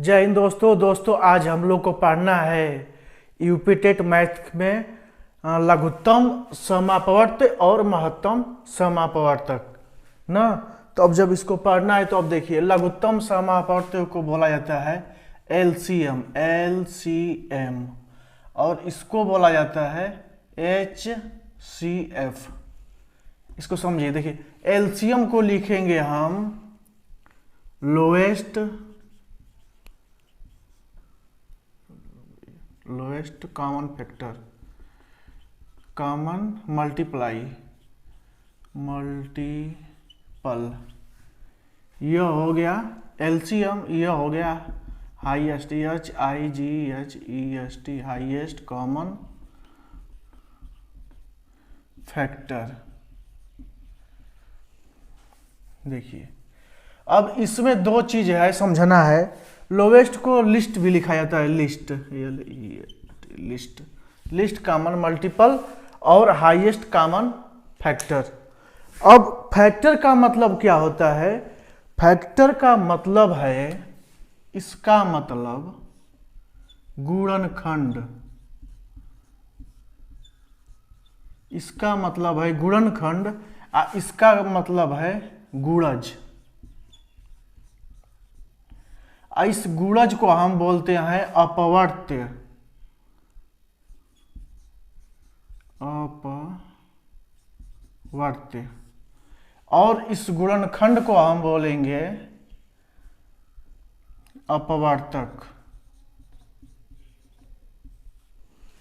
जय हिंद दोस्तों आज हम लोग को पढ़ना है यूपी टेट मैथ में लघुत्तम समापवर्त और महत्तम समापवर्तक ना। तो अब जब इसको पढ़ना है तो अब देखिए लघुत्तम समापवर्तक को बोला जाता है एलसीएम और इसको बोला जाता है एचसीएफ। इसको समझिए, देखिए एलसीएम को लिखेंगे हम lowest common factor, common multiple, यह हो गया एलसीएम, यह हो गया highest, HIGHEST highest common factor. देखिए अब इसमें दो चीज है समझना है। लोवेस्ट को लिस्ट भी लिखा जाता है, लिस्ट कॉमन मल्टीपल और हाईएस्ट कॉमन फैक्टर। अब फैक्टर का मतलब क्या होता है? फैक्टर का मतलब है, इसका मतलब गुणनखंड, इसका मतलब है गुणनखंड, इसका मतलब है गुणज। इस गुणज को हम बोलते हैं अपवर्त्य, और इस गुणनखंड को हम बोलेंगे अपवर्तक।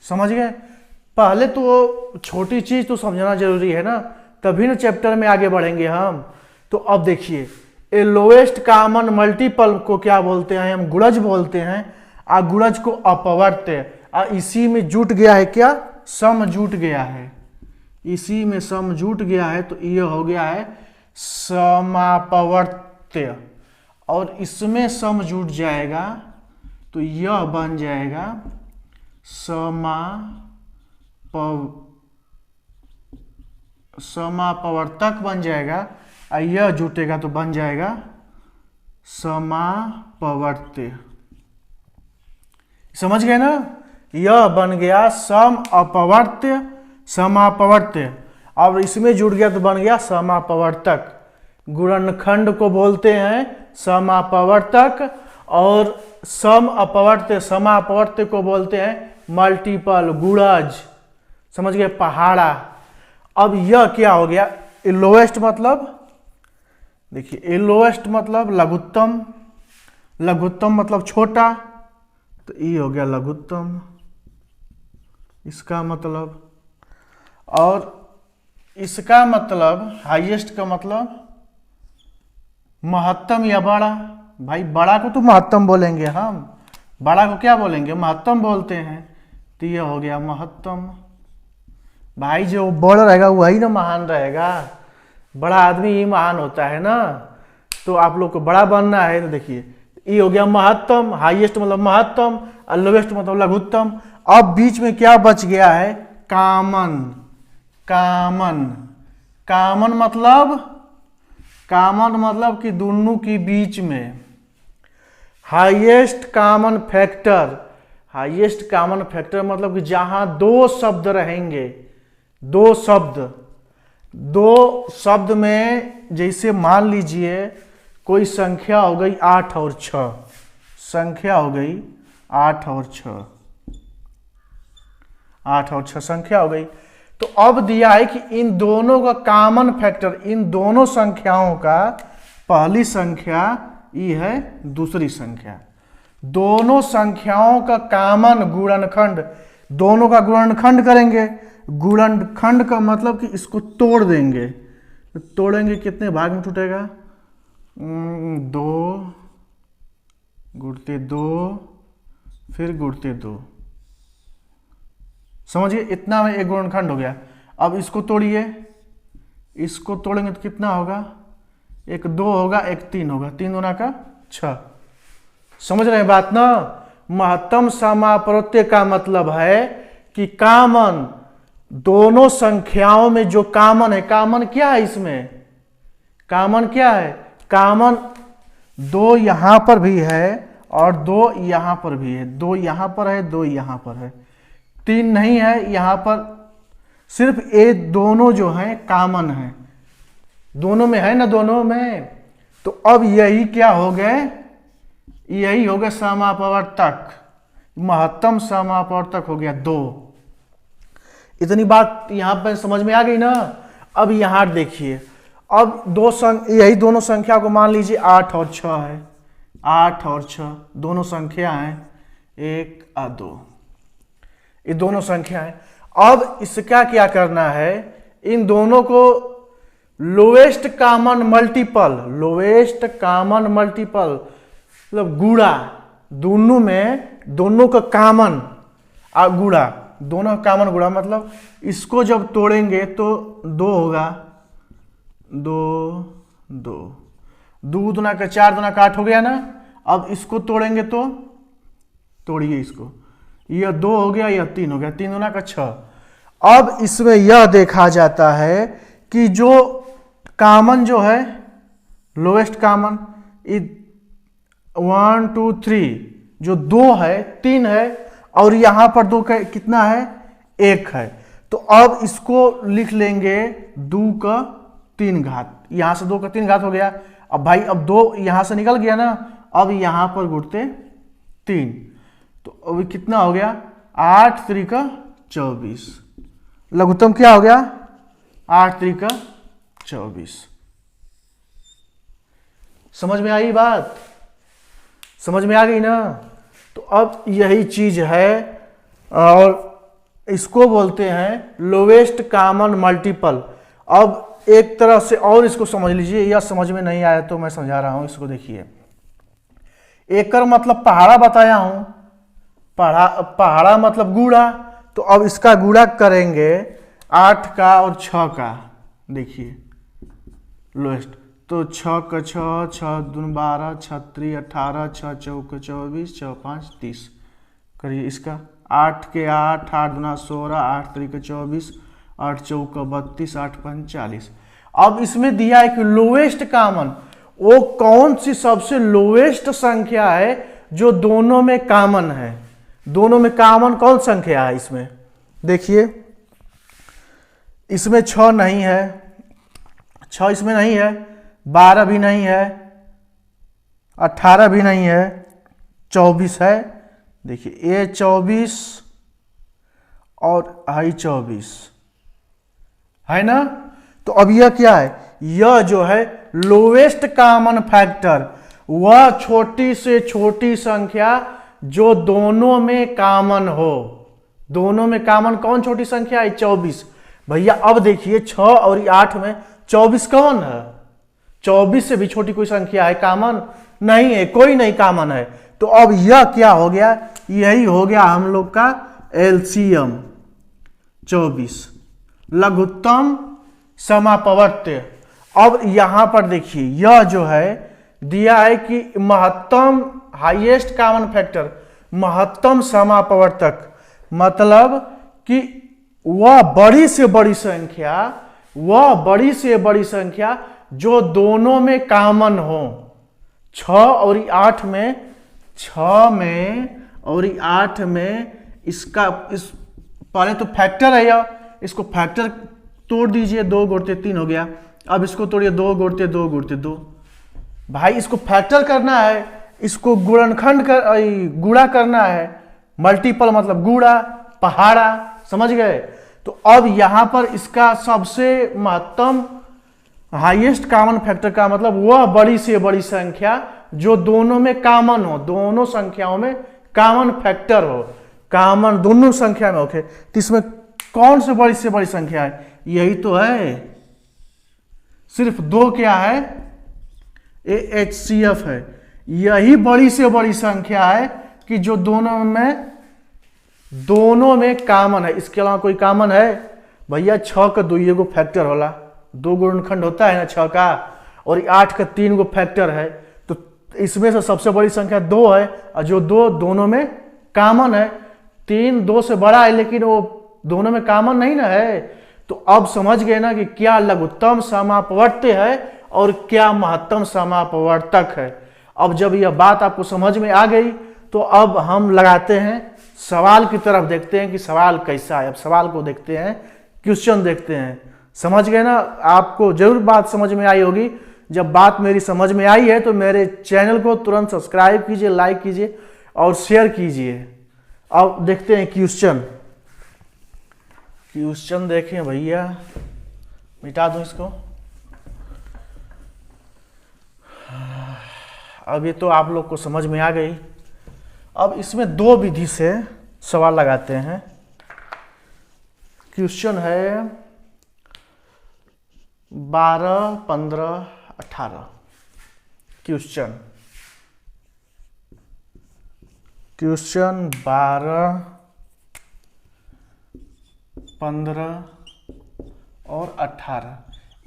समझ गए? पहले तो छोटी चीज तो समझना जरूरी है ना, तभी ना चैप्टर में आगे बढ़ेंगे हम। तो अब देखिए ए लोएस्ट कॉमन मल्टीपल को क्या बोलते हैं? हम गुणज बोलते हैं। गुणज को अपवर्त्य। इसी में जुट गया है क्या? सम जुट गया है, इसी में सम जुट गया है, तो यह हो गया है समापवर्त्य। और इसमें सम जुट जाएगा तो यह बन जाएगा समापवर्तक बन जाएगा, और यह जुटेगा तो बन जाएगा समापवर्त्य। समझ गए ना? यह बन गया सम अपवर्त्य, समापवर्त्य। अब इसमें जुड़ गया तो बन गया समापवर्तक। गुणनखंड को बोलते हैं समापवर्तक, और सम अपवर्त्य समापवर्त्य को बोलते हैं मल्टीपल, गुणज। समझ गए? पहाड़ा। अब यह क्या हो गया? लोएस्ट मतलब, देखिए लोएस्ट मतलब लघुत्तम, लघुत्तम मतलब छोटा, तो ये हो गया लघुत्तम, इसका मतलब। और इसका मतलब हाईएस्ट का मतलब महत्तम या बड़ा। भाई बड़ा को तो महत्तम बोलेंगे हम, बड़ा को क्या बोलेंगे? महत्तम बोलते हैं। तो ये हो गया महत्तम। भाई जो बड़ा रहेगा वही ना महान रहेगा, बड़ा आदमी ही महान होता है ना। तो आप लोग को बड़ा बनना है तो देखिए ये हो गया महत्तम, हाईएस्ट मतलब महत्तम, और लोवेस्ट मतलब लघुत्तम। अब बीच में क्या बच गया है? कॉमन। कॉमन मतलब कि दोनों के बीच में highest common factor. Highest common factor मतलब कि जहां दो शब्द रहेंगे, दो शब्द में, जैसे मान लीजिए कोई संख्या हो गई 8 और 6, संख्या हो गई 8 और 6, 8 और 6 संख्या हो गई। तो अब दिया है कि इन दोनों का कॉमन फैक्टर, इन दोनों संख्याओं का, पहली संख्या ये है, दूसरी संख्या, दोनों संख्याओं का कॉमन गुणनखंड, दोनों का गुणनखंड करेंगे। गुणनखंड का मतलब कि इसको तोड़ देंगे, तो तोड़ेंगे कितने भाग में टूटेगा? 2 गुणते 2 फिर गुणते 2। समझिए इतना में एक गुणनखंड हो गया। अब इसको तोड़िए, इसको तोड़ेंगे तो कितना होगा? एक 2 होगा, एक 3 होगा, 3 दूना का 6। समझ रहे हैं बात ना? महत्तम समापवर्त्य का मतलब है कि कॉमन, दोनों संख्याओं में जो कॉमन है, कॉमन क्या है इसमें? कॉमन क्या है? कॉमन 2 यहां पर भी है और 2 यहाँ पर भी है, 2 यहाँ पर है, 2 यहाँ पर है, 3 नहीं है यहाँ पर, सिर्फ ये दोनों जो हैं कॉमन है, दोनों में है ना, दोनों में। तो अब यही क्या हो गए, यही हो गया समापवर्तक, महत्तम समापवर्तक हो गया 2। इतनी बात यहां पर समझ में आ गई ना। अब यहां देखिए, अब यही दोनों संख्या को मान लीजिए 8 और 6 है, 8 और 6 दोनों संख्या हैं, 1 और 2, ये दोनों संख्या है। अब इसका क्या करना है, इन दोनों को lowest common multiple, lowest common multiple मतलब गुणा, दोनों में दोनों का कॉमन गुणा, दोनों का कॉमन गुणा मतलब इसको जब तोड़ेंगे तो 2 होगा, 2 2 2 दूना का 4 दूना का 8 हो गया ना। अब इसको तोड़ेंगे तो तोड़िए इसको, यह 2 हो गया, यह 3 हो गया, 3 दूना का 6। अब इसमें यह देखा जाता है कि जो कॉमन जो है, लोएस्ट कॉमन 1 2 3, जो 2 है, 3 है, और यहां पर 2 का कितना है, 1 है। तो अब इसको लिख लेंगे 2 का 3 घात, यहां से 2 का 3 घात हो गया। अब भाई अब 2 यहां से निकल गया ना, अब यहां पर गुणते 3, तो अभी कितना हो गया, 8 3 का 24, लघुत्तम क्या हो गया, 8 3 का 24। समझ में आई बात, समझ में आ गई ना। तो अब यही चीज है, और इसको बोलते हैं लोवेस्ट कॉमन मल्टीपल। अब एक तरह से और इसको समझ लीजिए, या समझ में नहीं आया तो मैं समझा रहा हूं, इसको देखिए। एकर मतलब पहाड़ा बताया हूं, पहाड़ा मतलब गुणा, तो अब इसका गुणा करेंगे 8 का और 6 का, देखिए लोएस्ट, तो 6 का 6, 6 दूनी 12, 6 3 18, 6 4 24, 6 5 30, करिए इसका 8 के 8, 8 दूना 16, 8 3 का 24, 8 4 का 32, 8 5 40। अब इसमें दिया है कि लोएस्ट कॉमन, वो कौन सी सबसे लोएस्ट संख्या है जो दोनों में कॉमन है, दोनों में कॉमन कौन संख्या है। इसमें देखिए, इसमें 6 नहीं है, 6 इसमें नहीं है, 12 भी नहीं है, 18 भी नहीं है, 24 है, देखिए ये 24 और आई 24 है ना। तो अब यह क्या है, यह जो है लोवेस्ट कॉमन फैक्टर, वह छोटी से छोटी संख्या जो दोनों में कॉमन हो। दोनों में कॉमन कौन छोटी संख्या है, 24। भैया अब देखिए 6 और 8 में 24 कौन है, 24 से भी छोटी कोई संख्या है कॉमन, नहीं है, कोई नहीं कॉमन है। तो अब यह क्या हो गया, यही हो गया हम लोग का एलसीएम 24, लघुत्तम समापवर्त्य। अब यहां पर देखिए, यह जो है दिया है कि महत्तम हाईएस्ट कॉमन फैक्टर, महत्तम समापवर्तक, मतलब कि वह बड़ी से बड़ी संख्या, वह बड़ी से बड़ी संख्या जो दोनों में कॉमन हो। 6 और 8 में, 6 में और 8 में इसका इस पहले तो फैक्टर है, या इसको फैक्टर तोड़ दीजिए, 2 गुणते 3 हो गया। अब इसको तोड़िए, 2 गुणते 2 गुणते 2। भाई इसको फैक्टर करना है, इसको गुणनखंड गुणा करना है, मल्टीपल मतलब गुणा, पहाड़ा, समझ गए। तो अब यहां पर इसका सबसे महत्तम हाईएस्ट कॉमन फैक्टर का मतलब वह बड़ी से बड़ी संख्या जो दोनों में कॉमन हो, दोनों संख्याओं में कॉमन फैक्टर हो, कॉमन दोनों संख्या में ओके। तो इसमें कौन से बड़ी संख्या है, यही तो है, सिर्फ 2 क्या है, HCF है। यही बड़ी से बड़ी संख्या है कि जो दोनों में कॉमन है। इसके अलावा कोई कॉमन है भैया, 6 का 2 गो फैक्टर होला, 2 गुणनखंड होता है ना 6 का, और 8 का 3 गो फैक्टर है। तो इसमें से सबसे बड़ी संख्या 2 है, और जो 2 दोनों में कॉमन है। 3 2 से बड़ा है, लेकिन वो दोनों में कॉमन नहीं ना है। तो अब समझ गए ना कि क्या लघुत्तम समापवर्त्य है और क्या महत्तम समापवर्तक है। अब जब यह बात आपको समझ में आ गई तो अब हम लगाते हैं सवाल की तरफ, देखते हैं कि सवाल कैसा है। अब सवाल को देखते हैं, क्वेश्चन देखते हैं। समझ गए ना? आपको जरूर बात समझ में आई होगी। जब बात मेरी समझ में आई है तो मेरे चैनल को तुरंत सब्सक्राइब कीजिए, लाइक कीजिए और शेयर कीजिए। अब देखते हैं क्वेश्चन। क्वेश्चन देखें भैया, मिटा दूं इसको। अब ये तो आप लोग को समझ में आ गई। अब इसमें दो विधि से सवाल लगाते हैं। क्वेश्चन है 12, 15, 18। क्वेश्चन 12, 15 और 18।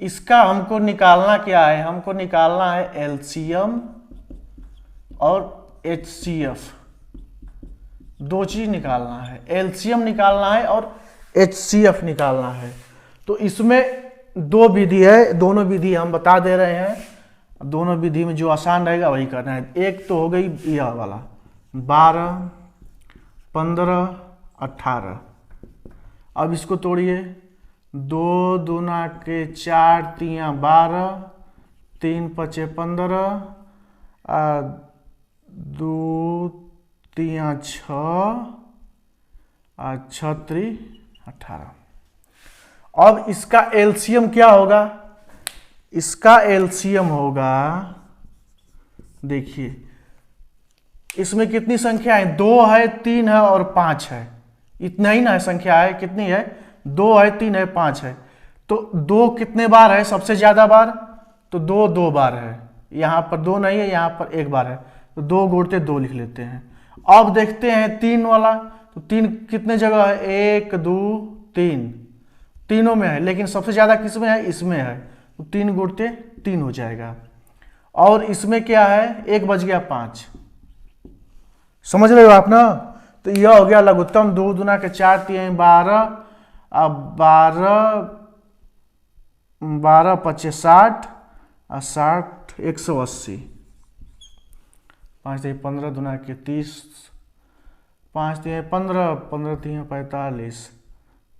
इसका हमको निकालना क्या है? हमको निकालना है एलसीएम और एचसीएफ। दो चीज निकालना है, एलसीएम निकालना है और एचसीएफ निकालना है। तो इसमें दो विधि है, दोनों विधि हम बता दे रहे हैं। दोनों विधि में जो आसान रहेगा वही करना है। एक तो हो गई यह वाला 12, 15, 18। अब इसको तोड़िए। 2 दूना के 4 तिया 12, 3 पचे 15, 2 तिया 6, 6 त्री 18। अब इसका एलसीएम क्या होगा? इसका एलसीएम होगा, देखिए इसमें कितनी संख्या है? 2 है, 3 है और 5 है। इतना ही ना संख्या है। कितनी है? 2 है, 3 है, 5 है। तो 2 कितने बार है? सबसे ज्यादा बार। तो 2 बार है। यहां पर 2 नहीं है, यहां पर 1 बार है। तो 2 गुणते 2 लिख लेते हैं। अब देखते हैं 3 वाला। तो 3 कितने जगह है? 1, 2, 3, तीनों में है। लेकिन सबसे ज्यादा किस में है? इसमें है। तो 3 गुणते 3 हो जाएगा। और इसमें क्या है? 1 बच गया 5। समझ रहे हो आप ना? तो यह हो गया लघुत्तम। 2 दूना के 4 3 12, अब 12 पचे 60 और 60 180। 5 3 15 दूना के 30, 5 3 15, 15 3 45,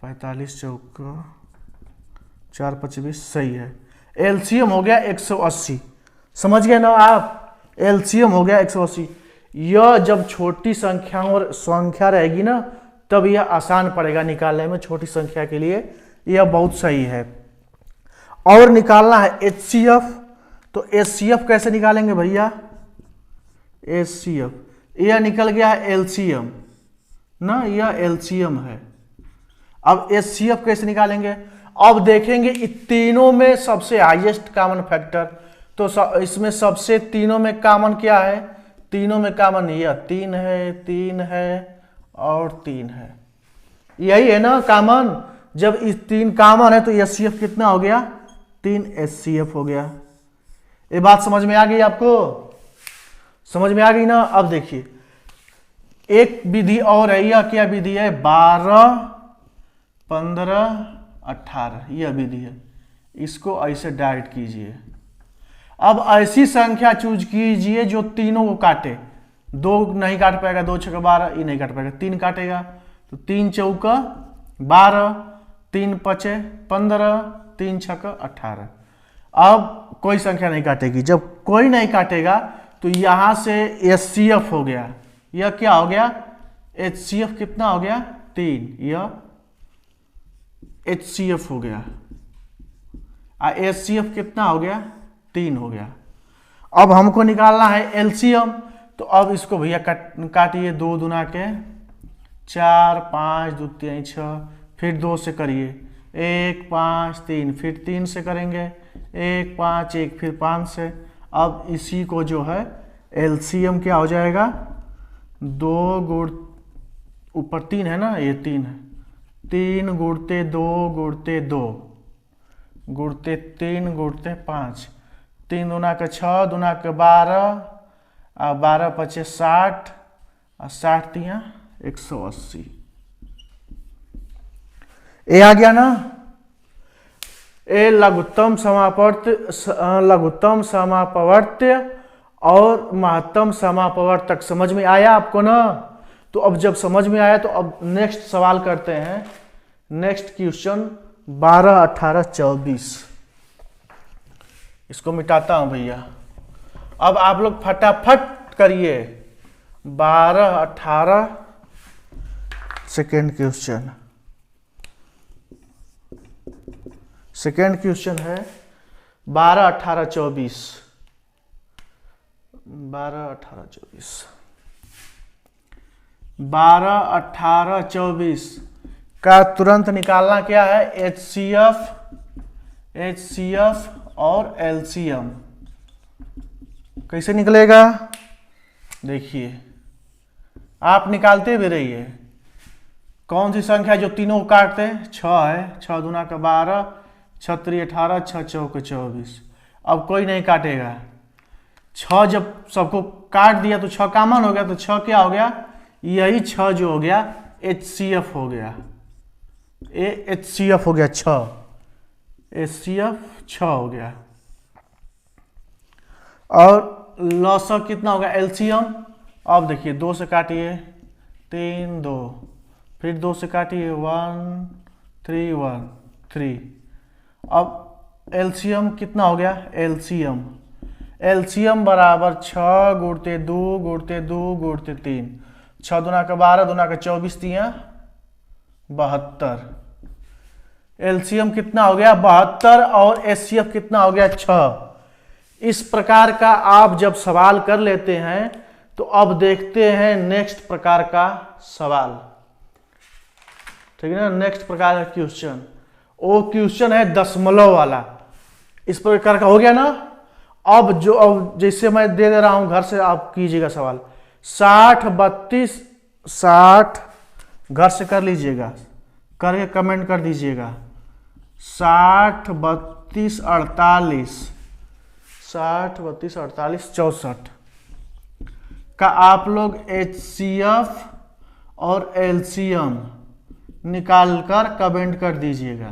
45 चौका 4 25। सही है। एलसीएम हो गया 180। समझ गए ना आप? एलसीएम हो गया 180। यह जब छोटी संख्या रहेगी ना तब यह आसान पड़ेगा निकालने में। छोटी संख्या के लिए यह बहुत सही है। और निकालना है एचसीएफ। तो एचसीएफ कैसे निकालेंगे भैया? एचसीएफ यह निकल गया है एलसीएम ना, यह एलसीएम है। अब एचसीएफ कैसे निकालेंगे? अब देखेंगे तीनों में सबसे हाईएस्ट कॉमन फैक्टर। तो इसमें सबसे तीनों में कॉमन क्या है? तीनों में कॉमन यह 3 है, 3 है और 3 है। यही है ना कॉमन? जब इस 3 कॉमन है तो एचसीएफ कितना हो गया? 3 एचसीएफ हो गया। ये बात समझ में आ गई आपको? समझ में आ गई ना? अब देखिए एक विधि और है। यह क्या विधि है? 12, 15, 18 यह विधि है। इसको ऐसे डायरेक्ट कीजिए। अब ऐसी संख्या चूज कीजिए जो तीनों को काटे। 2 नहीं काट पाएगा, 2 छक्का 12, ये नहीं काट पाएगा। 3 काटेगा। तो 3 चौका 12, 3 पचे 15, 3 छक्का 18। अब कोई संख्या नहीं काटेगी। जब कोई नहीं काटेगा तो यहां से एचसीएफ हो गया। यह क्या हो गया? एचसीएफ कितना हो गया? 3। यह एचसीएफ हो गया। एचसीएफ कितना हो गया? 3 हो गया। अब हमको निकालना है एलसीएम। तो अब इसको भैया काटिए। 2 दूना के 4, 5 2 3 6, फिर 2 से करिए। 1 5 3, फिर 3 से करेंगे। 1 5 1, फिर 5 से। अब इसी को जो है एलसीएम क्या हो जाएगा? 2 गुण ऊपर 3 है ना, ये 3 है। 3 गुणते 2 गुणते 2 गुणते 3 गुणते 5। 3 दूना के 6, दूना के 12, 12 पचे 60 और 60 तिया 180। ये आ गया ना? ए लघुत्तम समापवर्त्य और महत्तम समापवर्तक। समझ में आया आपको ना? तो अब जब समझ में आया तो अब नेक्स्ट सवाल करते हैं। Next question 12, 18, 24। इसको मिटाता हूं भैया। अब आप लोग फटाफट करिए। 12, 18 सेकेंड क्वेश्चन। सेकेंड क्वेश्चन है 12, 18, 24। 12, 18, 24। 12, 18, 24 का तुरंत निकालना क्या है? HCF और LCM। कैसे निकलेगा? देखिए, आप निकालते भी रहिए। कौन सी संख्या जो तीनों को काटते हैं? 6 है। 6 दूना का 12, 6 3 18, 6 चौके 24। अब कोई नहीं काटेगा। 6 जब सबको काट दिया तो 6 कॉमन हो गया, तो 6 क्या हो गया? यही 6 जो हो गया HCF हो गया। HCF हो गया 6। HCF 6 हो गया। और लॉसा कितना होगा? LCM। अब देखिए 2 से काटिए 3 2, फिर 2 से काटिए 1 3 1 3। अब LCM कितना हो गया? LCM बराबर 6 गुणते 2 गुणते 2 गुणते 3। 6 दूना का 12, दूना का 24, 3 72। LCM कितना हो गया? 72। और HCF कितना हो गया? 6। इस प्रकार का आप जब सवाल कर लेते हैं तो अब देखते हैं नेक्स्ट प्रकार का सवाल। ठीक है ना? नेक्स्ट प्रकार का क्वेश्चन, वो क्वेश्चन है दशमलव वाला। इस प्रकार का हो गया ना? अब जैसे मैं दे रहा हूं, घर से आप कीजिएगा सवाल। 60 32 60 घर से कर लीजिएगा, करके कमेंट कर दीजिएगा। 60 32 48 60 32 48 64 का आप लोग HCF और LCM निकालकर कमेंट कर दीजिएगा।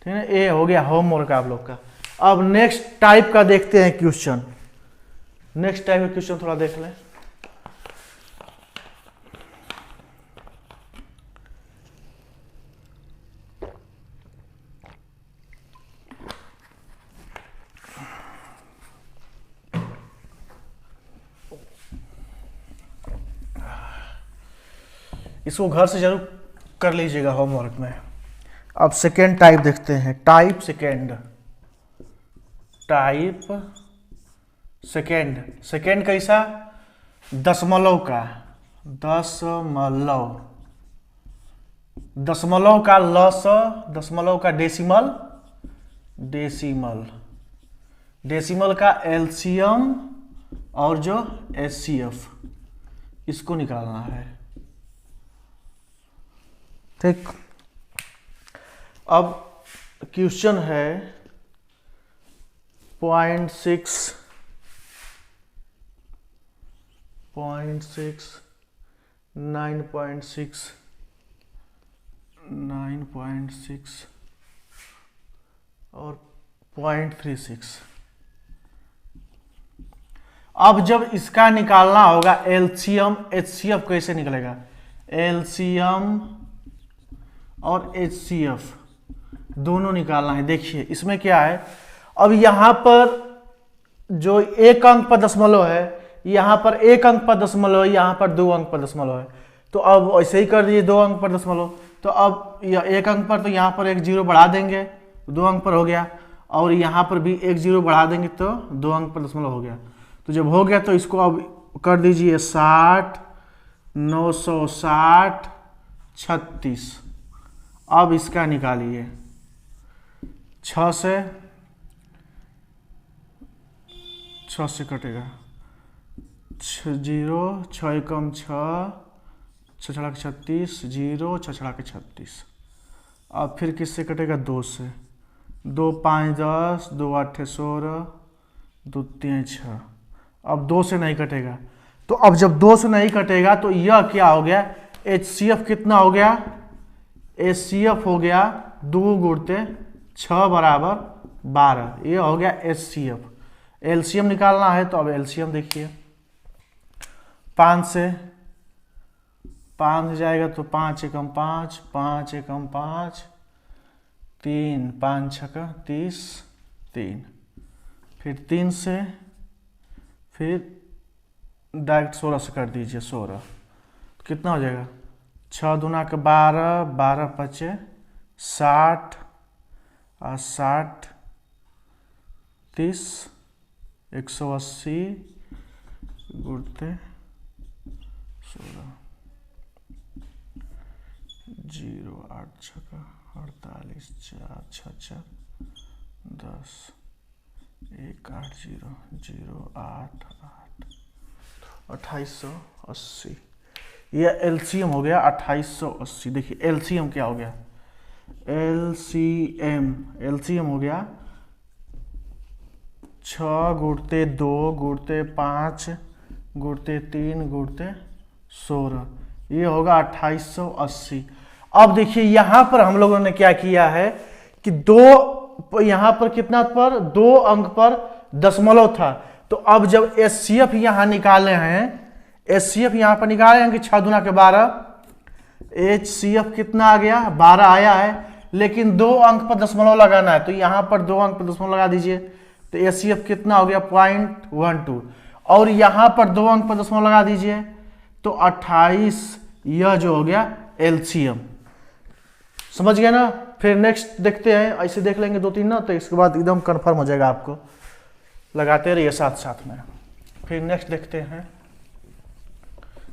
ठीक है? ये हो गया होमवर्क आप लोग का। अब नेक्स्ट टाइप का देखते हैं क्वेश्चन। नेक्स्ट टाइप का क्वेश्चन थोड़ा देख लें। इसको घर से जरूर कर लीजिएगा होमवर्क में। अब सेकेंड टाइप देखते हैं। Type second. सेकेंड कैसा? दशमलव का। दशमलव का लस, दशमलव का डेसिमल का LCM और जो HCF, इसको निकालना है। ठीक। अब क्वेश्चन है 0.6 9.6 और 0.36। अब जब इसका निकालना होगा LCM HCF, कैसे निकलेगा? LCM और HCF दोनों निकालना है। देखिए इसमें क्या है, अब यहां पर जो एक अंक पर दशमलव है, यहां पर एक अंक पर दशमलव है, यहां पर 2 अंक पर दशमलव है। तो अब ऐसे ही कर दीजिए 2 अंक पर दशमलव। तो अब एक अंक पर तो यहां पर एक 0 बढ़ा देंगे, 2 अंक पर हो गया। और यहां पर भी एक 0 बढ़ा देंगे तो 2 अंक पर दशमलव हो गया। तो जब हो गया तो इसको अब कर दीजिए 60 960 36। अब इसका निकालिए 6 से कटेगा 0 6 एकम 6 6 छड़ा के 36 0 6 छड़ा के 36। अब फिर किससे कटेगा? 2 से। 2 5 10 2 8 16 2 3 6। अब 2 से नहीं कटेगा। तो अब जब 2 से नहीं कटेगा तो यह क्या हो गया? HCF कितना हो गया? HCF हो गया 2 गुणते 6 बराबर 12। ये हो गया HCF। एलसीएम निकालना है तो अब एलसीएम देखिए, 5 से 5 जाएगा तो 5 एकम 5, 5 एकम 5, 3, 5 छक्का 30, 3, फिर 3 से फिर डायरेक्ट 16 से कर दीजिए, 16 तो कितना हो जाएगा, 6 दूना का 12, 12 पचे 60 और 60 30, 180 गुणते 16, 0 8 छक्का 48, 4 छः 10, 1 8 0 0 8 8 2880। यह एलसीएम हो गया 2880। देखिए एलसीएम क्या हो गया, एलसीएम हो गया 6 गुणते 2 गुणते 5 गुणते 3 गुणते 16, ये होगा 2880। अब देखिए यहां पर हम लोगों ने क्या किया है कि यहां पर कितना पर 2 अंक पर दशमलव था, तो अब जब एचसीएफ यहां निकाले हैं, एचसीएफ यहां पर निकाले हैं कि 6 दूना के 12, एचसीएफ कितना आ गया 12 आया है, लेकिन 2 अंक पर दशमलव लगाना है, तो यहां पर 2 अंक पर दशमलव लगा दीजिए, तो एचसीएफ कितना हो गया 0.12, और यहां पर 2 अंक पर दशमलव लगा दीजिए तो 28, यह जो हो गया एलसीएम। समझ गए ना। फिर नेक्स्ट देखते हैं, ऐसे देख लेंगे 2-3 ना, तो इसके बाद एकदम कंफर्म हो जाएगा, आपको लगाते रहिए साथ साथ में। फिर नेक्स्ट देखते हैं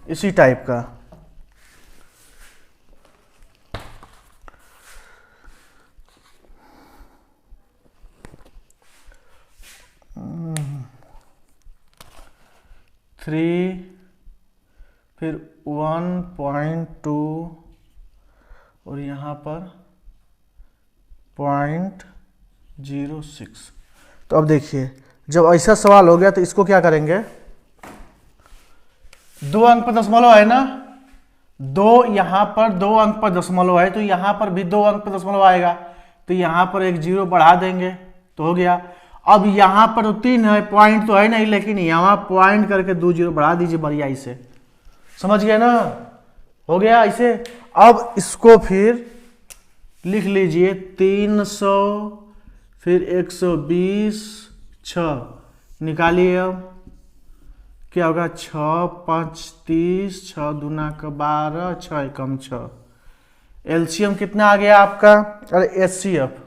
इसी टाइप का, फिर 1.2 और यहाँ पर 0.06। तो अब देखिए जब ऐसा सवाल हो गया तो इसको क्या करेंगे, 2 अंक पर दशमलव है ना, 2 यहाँ पर 2 अंक पर दशमलव है, तो यहाँ पर भी 2 अंक पर दशमलव आएगा, तो यहाँ पर एक 0 बढ़ा देंगे तो हो गया। अब यहाँ पर तो 3 है, पॉइंट तो है नहीं, लेकिन यहाँ पॉइंट करके 2 0 बढ़ा दीजिए बढ़िया इसे। समझ गए ना, हो गया ऐसे। अब इसको फिर लिख लीजिए 300 फिर 120 6 निकालिए। अब क्या होगा 6 5 30, 6 दूना का 12, 6 एकम 6। एलसीएम कितना आ गया आपका, अरे एचसीएफ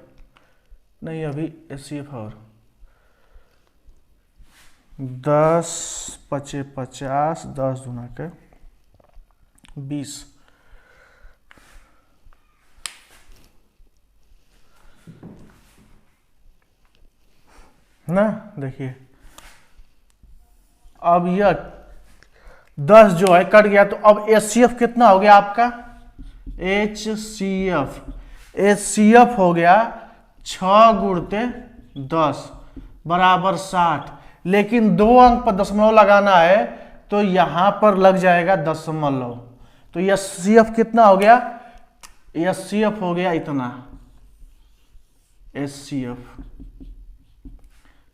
नहीं, अभी एचसीएफ और 10 पचे 50, 10 दूना के 20, ना। देखिए अब यह 10 जो है कट गया, तो अब एचसीएफ कितना हो गया आपका, एचसीएफ हो गया 6 गुणते 10 बराबर 60, लेकिन 2 अंक पर दशमलव लगाना है तो यहां पर लग जाएगा दशमलव, तो एचसीएफ कितना हो गया, एचसीएफ हो गया इतना, एचसीएफ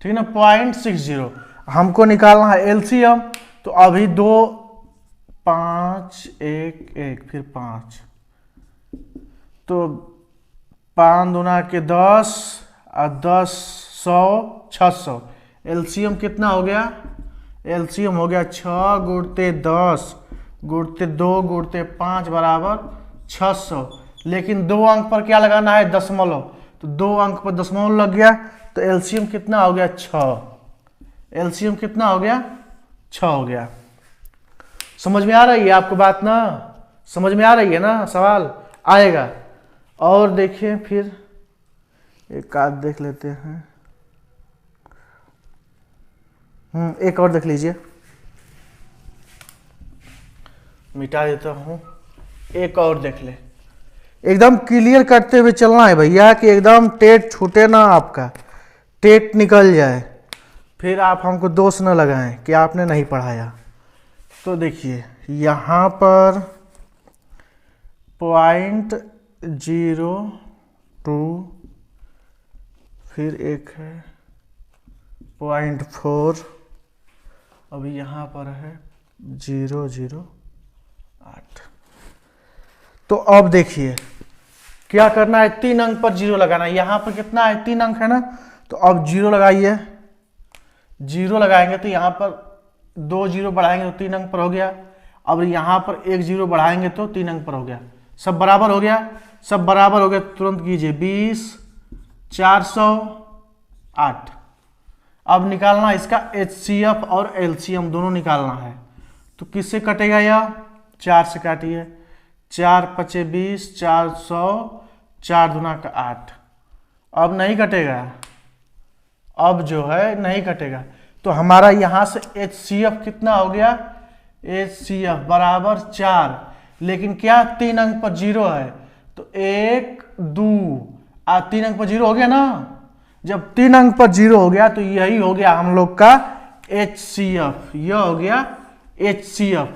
ठीक ना 0.60। हमको निकालना है एलसीएम, तो अभी 2 5 1 1 फिर 5, तो 5 दूना के 10 और 10 100 600। एलसीएम कितना हो गया, एलसीएम हो गया 6 गुणते 10 गुणते 2 गुणते 5 बराबर 600, लेकिन 2 अंक पर क्या लगाना है दशमलव, तो 2 अंक पर दशमलव लग गया, तो एलसीएम कितना हो गया 6। एलसीएम कितना हो गया 6 हो गया। समझ में आ रही है आपको बात ना, समझ में आ रही है ना, सवाल आएगा। और देखिए फिर एक आध देख लेते हैं, एक और देख लीजिए, मिटा देता हूं, एक और देख ले। एकदम क्लियर करते हुए चलना है भैया, कि एकदम टेट छूटे ना आपका, टेट निकल जाए, फिर आप हमको दोष न लगाएं कि आपने नहीं पढ़ाया। तो देखिए यहाँ पर 0.02 फिर एक है 0.4, अभी यहाँ पर है 008। तो अब देखिए क्या करना है, 3 अंक पर 0 लगाना है। यहाँ पर कितना है, 3 अंक है ना, तो अब 0 लगाइए। 0 लगाएंगे तो यहाँ पर 2 0 बढ़ाएंगे तो 3 अंक पर हो गया। अब यहाँ पर 1 0 बढ़ाएंगे तो 3 अंक पर हो गया। सब बराबर हो गया, सब बराबर हो गया, तुरंत कीजिए 20 408। अब निकालना इसका HCF और LCM दोनों निकालना है। तो किससे कटेगा यह, 4 से काटिए। 4 5 20, 400, 4 दूना का 8। अब नहीं कटेगा, अब जो है नहीं कटेगा। तो हमारा यहाँ से HCF कितना हो गया, HCF बराबर 4, लेकिन क्या 3 अंक पर 0 है, तो 1 2 3 अंक पर 0 हो गया ना। जब 3 अंक पर 0 हो गया तो यही हो गया हम लोग का HCF, यह हो गया HCF।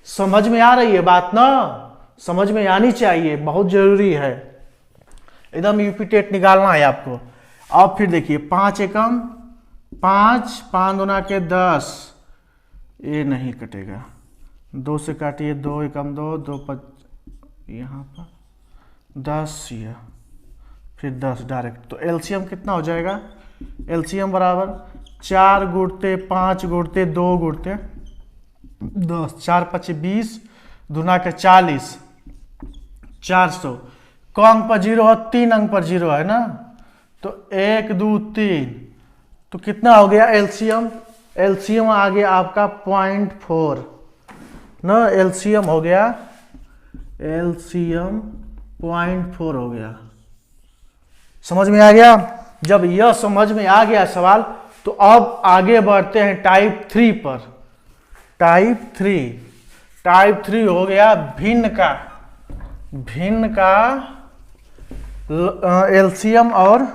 समझ में आ रही है बात ना, समझ में आनी चाहिए, बहुत जरूरी है, एकदम यूपी टेट निकालना है आपको। अब फिर देखिए 5 एकम 5, 5 दूना के 10, ये नहीं कटेगा। 2 से काटिए, 2 एकम 2, 2 5, यहाँ पर 10, यह फिर 10 डायरेक्ट। तो एलसीएम कितना हो जाएगा, एलसीएम बराबर 4 गुणते 5 गुणते 2 गुणते 10, 4 5 20, दूना के 40, 400। क अंक पर 0 है, 3 अंक पर 0 है ना, तो 1 2 3, तो कितना हो गया एलसीएम, एलसीएम आ गया आपका 0.4 ना, एलसीएम हो गया, एलसीएम 0.4 हो गया। समझ में आ गया। जब यह समझ में आ गया सवाल, तो अब आगे बढ़ते हैं टाइप 3 पर। टाइप 3 हो गया भिन्न का एलसीएम और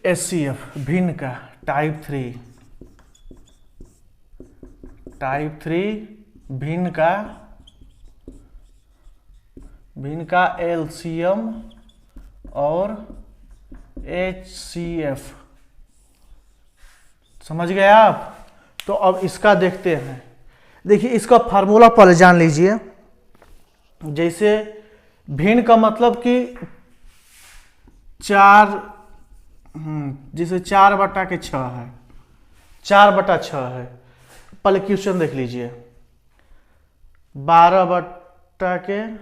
एचसीएफ, भिन्न का टाइप 3 भिन्न का एलसीएम और HCF। समझ गए आप। तो अब इसका देखते हैं। देखिए इसका फार्मूला पहले जान लीजिए। जैसे भिन्न का मतलब कि 4, जैसे 4/6 है, 4/6 है। पहले क्वेश्चन देख लीजिए, 12/35,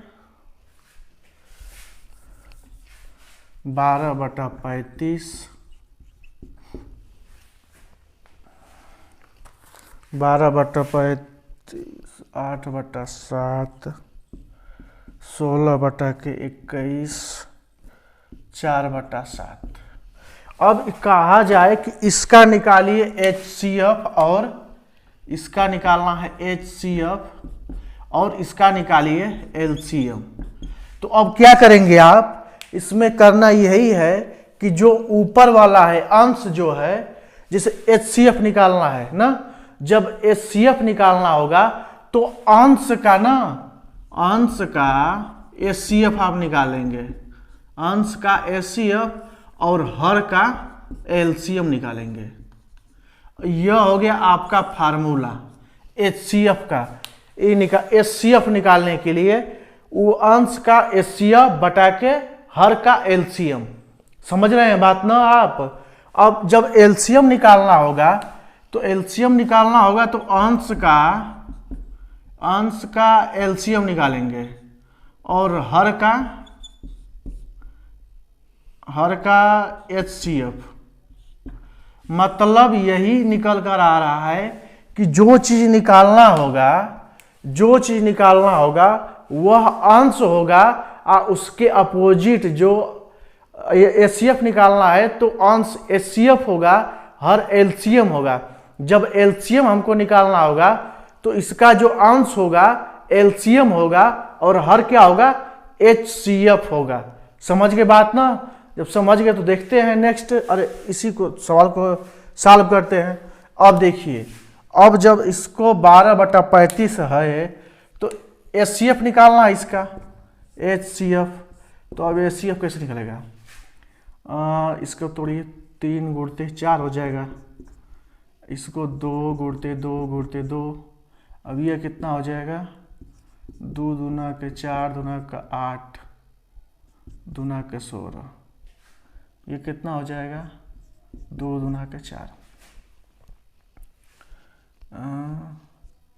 8/7, 16/21, 4/7। अब कहा जाए कि इसका निकालिए HCF और इसका निकालना है HCF और इसका निकालिए LCM। तो अब क्या करेंगे आप, इसमें करना यही है कि जो ऊपर वाला है अंश जो है, जैसे HCF निकालना है ना, जब HCF निकालना होगा तो अंश का HCF आप निकालेंगे, अंश का HCF और हर का LCM निकालेंगे। यह हो गया आपका फार्मूला HCF का। HCF निकालने के लिए वो अंश का HCF बटा के हर का LCM। समझ रहे हैं बात ना आप। अब जब LCM निकालना होगा तो अंश का LCM निकालेंगे और हर का HCF। मतलब यही निकल कर आ रहा है कि जो चीज निकालना होगा वह अंश होगा और उसके अपोजिट जो HCF निकालना है तो अंश HCF होगा, हर LCM होगा। जब LCM हमको निकालना होगा तो इसका जो अंश होगा LCM होगा और हर क्या होगा, HCF होगा। समझ गए बात ना। जब समझ गए तो देखते हैं नेक्स्ट, अरे इसी को सवाल को सॉल्व करते हैं। अब देखिए, अब जब इसको 12/35 है तो HCF निकालना है इसका, HCF। तो अब HCF कैसे निकलेगा, इसको तोड़िए 3 गुणते 4 हो जाएगा, इसको 2 गुणते 2 गुणते 2, अब यह कितना हो जाएगा, 2 दूना के 4 दूना का 8 दूना के 16, ये कितना हो जाएगा, 2 दूना के 4,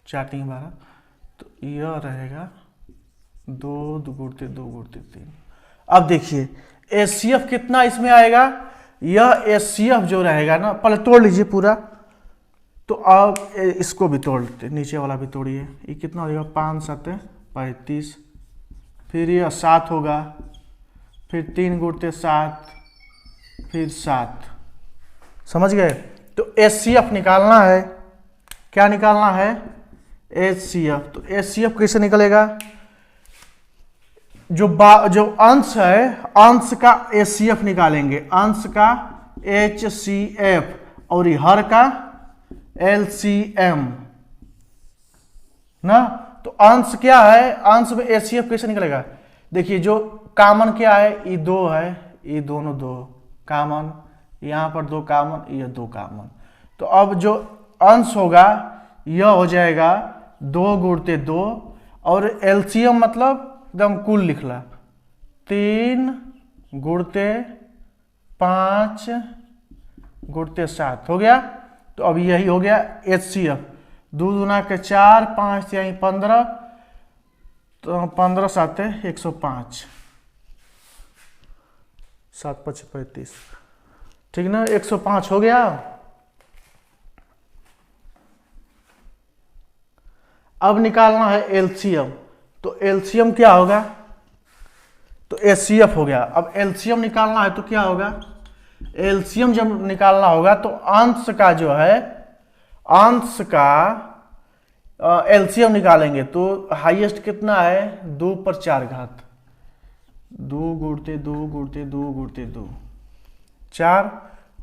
4 3 12, तो यह रहेगा 2 गुणते 2 गुणते 3। अब देखिए HCF कितना इसमें आएगा, यह HCF जो रहेगा ना, पहले तोड़ लीजिए पूरा, तो अब इसको भी तोड़ लेते, नीचे वाला भी तोड़िए, ये कितना हो जाएगा, 5 7 35, फिर यह 7 होगा, फिर 3 गुणते 7, फिर 7, समझ गए। तो HCF निकालना है, क्या निकालना है, HCF। तो HCF कैसे निकलेगा, जो अंश है, अंश का HCF निकालेंगे, अंश का HCF और हर का LCM ना। तो अंश क्या है, अंश में HCF कैसे निकलेगा, देखिए जो कॉमन क्या है, ये 2 है, ये दोनों 2 कॉमन, यहां पर 2 कॉमन, ये 2 कॉमन, तो अब जो अंश होगा यह हो जाएगा 2 गुणते 2, और LCM मतलब एकदम कुल लिखला, 3 गुणते 5 गुणते 7 हो गया। तो अब यही हो गया HCF, 2 दूना के 4, 5 यानी 15, तो 15 7 105, 7 5 35, ठीक ना, 105 हो गया। अब निकालना है LCM, तो LCM क्या होगा, तो HCF हो गया। अब LCM निकालना है तो क्या होगा, LCM जब निकालना होगा तो अंश का जो है, अंश का LCM निकालेंगे, तो हाईएस्ट कितना है, 2 पर 4 घात, 2 गुणते 2 गुणते 2 गुणते 2, 4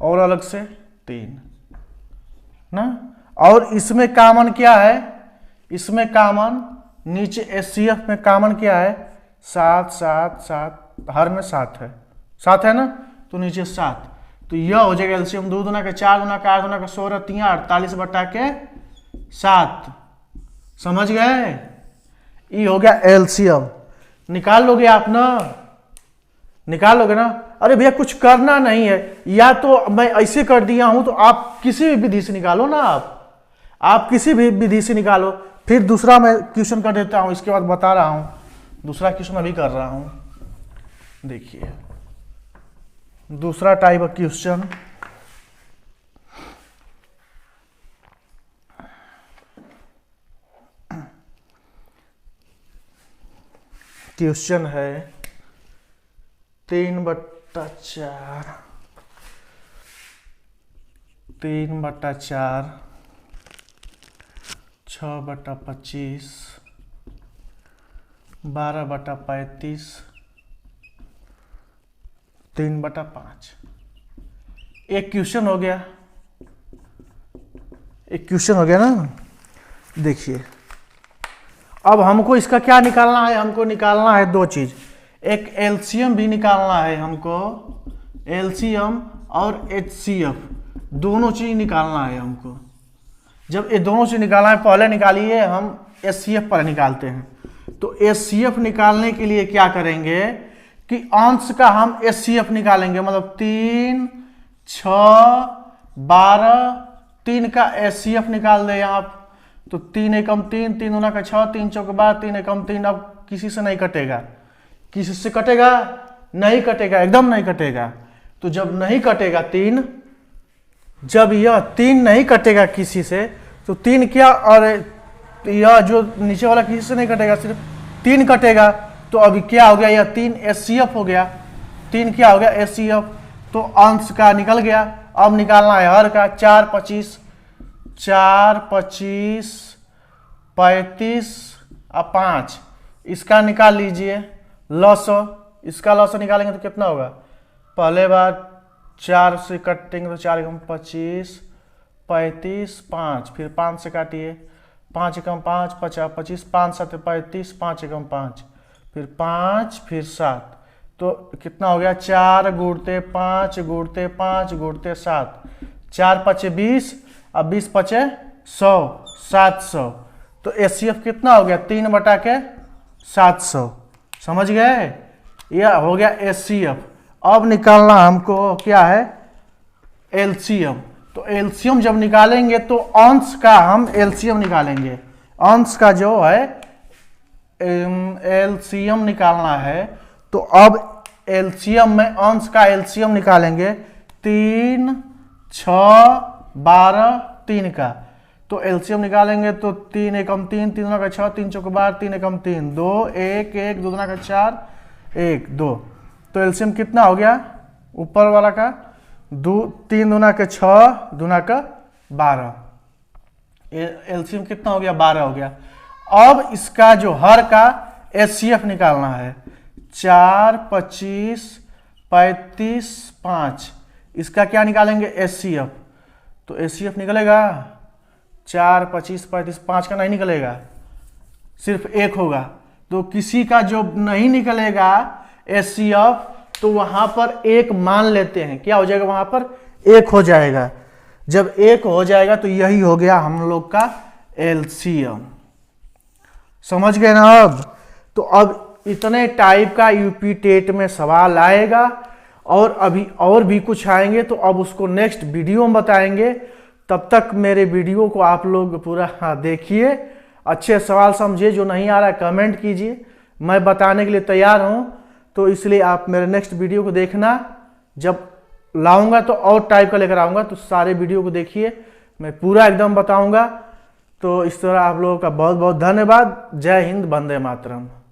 और अलग से 3 ना। और इसमें कॉमन क्या है, इसमें कॉमन नीचे HCF में कॉमन क्या है, 7 7 7, हर में 7 है, 7 है ना, तो नीचे 7, तो यह हो जाएगा LCM, 2 दूना के 4 दूना का 8 दूना का 16, 3 48 बटा के 7, समझ गए, ये हो गया LCM। निकाल लोगे आप ना, निकाल लोगे ना, अरे भैया कुछ करना नहीं है, या तो मैं ऐसे कर दिया हूं, तो आप किसी भी विधि से निकालो ना, आप किसी भी विधि से निकालो, फिर दूसरा मैं क्वेश्चन कर देता हूं, इसके बाद बता रहा हूं, दूसरा क्वेश्चन अभी कर रहा हूं, देखिए दूसरा टाइप ऑफ क्वेश्चन, क्वेश्चन है 3/4, 3/4, 6/25, 12/35, 3/5। एक क्वेश्चन हो गया, एक क्वेश्चन हो गया ना। देखिए अब हमको इसका क्या निकालना है, हमको निकालना है 2 चीज, एक LCM भी निकालना है हमको, LCM और HCF दोनों चीज निकालना है हमको। जब ये दोनों चीज निकालना है, पहले निकालिए, हम HCF पर निकालते हैं। तो HCF निकालने के लिए क्या करेंगे कि अंश का हम HCF निकालेंगे, मतलब 3 6 12, 3 का HCF निकाल दे आप, तो 3 एकम 3, 3 दूना का 6, 3 चौके 12, 3 एकम 3। अब किसी से नहीं कटेगा, किसी से कटेगा, नहीं कटेगा, एकदम नहीं कटेगा। तो जब नहीं कटेगा 3, जब यह 3 नहीं कटेगा किसी से, तो 3 क्या, और यह जो नीचे वाला किसी से नहीं कटेगा, सिर्फ 3 कटेगा, तो अभी क्या हो गया, यह 3 HCF हो गया, 3 क्या हो गया HCF, तो अंश का निकल गया। अब निकालना है हर का, 4 25, 4 25 35 और 5, इसका निकाल लीजिए लसो, इसका लसो निकालेंगे तो कितना होगा, पहले बार 4 से कटेंगे तो 4 एकम 25 35 5, फिर 5 से काटिए, 5 एकम 5 50 25, 5 7 35, 5 एकम 5, फिर 5 फिर 7, तो कितना हो गया, 4 गुणते 5 गुणते 5 गुणते 7, 4 5 20, अब 20 5 100, 700। तो HCF कितना हो गया, 3/700। समझ गए, यह हो गया HCF। अब निकालना हमको क्या है, LCM। तो LCM जब निकालेंगे तो अंश का हम LCM निकालेंगे, अंश का जो है LCM निकालना है। तो अब LCM में अंश का LCM निकालेंगे, 3 6 12 3 का। तो LCM निकालेंगे तो 3 एकम 3, 3 दूना का 6, 3 चौके 12, 3 एकम 3, 2 1 1, 2 दूना का 4 1 2। तो LCM कितना हो गया ऊपर वाला का, 3 दूना के 6, दूना का 12। LCM कितना हो गया, 12 हो गया। अब इसका जो हर का HCF निकालना है, 4 25 35 5। इसका क्या निकालेंगे, HCF। तो HCF निकलेगा 4 25 35, 5 का नहीं निकलेगा, सिर्फ 1 होगा। तो किसी का जो नहीं निकलेगा HCF, तो वहां पर 1 मान लेते हैं, क्या हो जाएगा, वहां पर 1 हो जाएगा। जब 1 हो जाएगा तो यही हो गया हम लोग का LCM। समझ गए ना। अब तो अब इतने टाइप का यूपी टेट में सवाल आएगा, और अभी और भी कुछ आएंगे, तो अब उसको नेक्स्ट वीडियो में बताएंगे। तब तक मेरे वीडियो को आप लोग पूरा देखिए, अच्छे सवाल समझिए, जो नहीं आ रहा है कमेंट कीजिए, मैं बताने के लिए तैयार हूं। तो इसलिए आप मेरे नेक्स्ट वीडियो को देखना, जब लाऊंगा तो और टाइप का लेकर आऊंगा, तो सारे वीडियो को देखिए, मैं पूरा एकदम बताऊंगा। तो इस तरह आप लोगों का बहुत बहुत धन्यवाद। जय हिंद, वंदे मातरम।